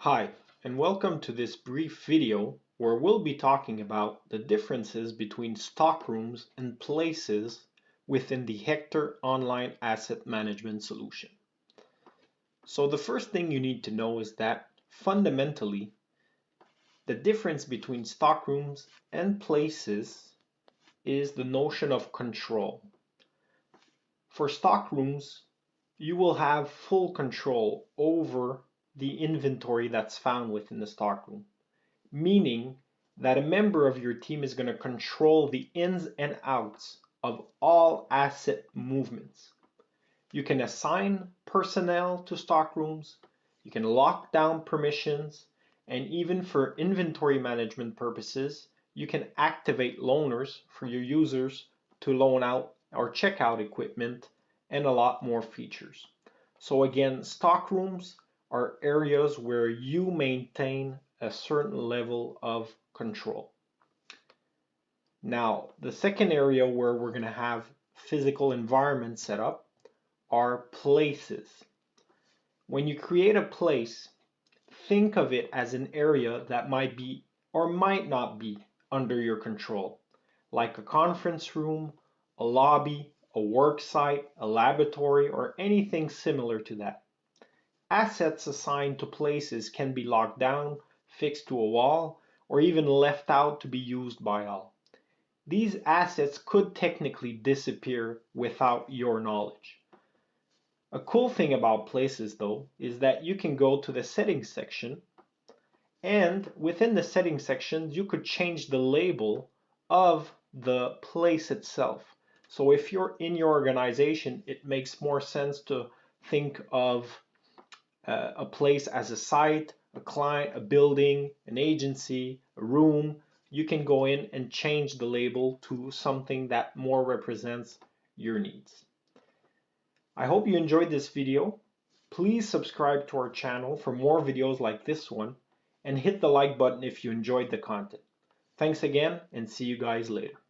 Hi, and welcome to this brief video where we'll be talking about the differences between stockrooms and places within the Hector online asset management solution. So the first thing you need to know is that fundamentally, the difference between stockrooms and places is the notion of control. For stockrooms, you will have full control over the inventory that's found within the stockroom, meaning that a member of your team is going to control the ins and outs of all asset movements. You can assign personnel to stockrooms, you can lock down permissions, and even for inventory management purposes, you can activate loaners for your users to loan out or check out equipment and a lot more features. So again, stockrooms are areas where you maintain a certain level of control. Now, the second area where we're going to have physical environments set up are places. When you create a place, think of it as an area that might be or might not be under your control, like a conference room, a lobby, a work site, a laboratory, or anything similar to that. Assets assigned to places can be locked down, fixed to a wall, or even left out to be used by all. These assets could technically disappear without your knowledge. A cool thing about places though is that you can go to the settings section, and within the settings section you could change the label of the place itself. So if you're in your organization, it makes more sense to think of a place as a site, a client, a building, an agency, a room. You can go in and change the label to something that more represents your needs. I hope you enjoyed this video. Please subscribe to our channel for more videos like this one and hit the like button if you enjoyed the content. Thanks again and see you guys later.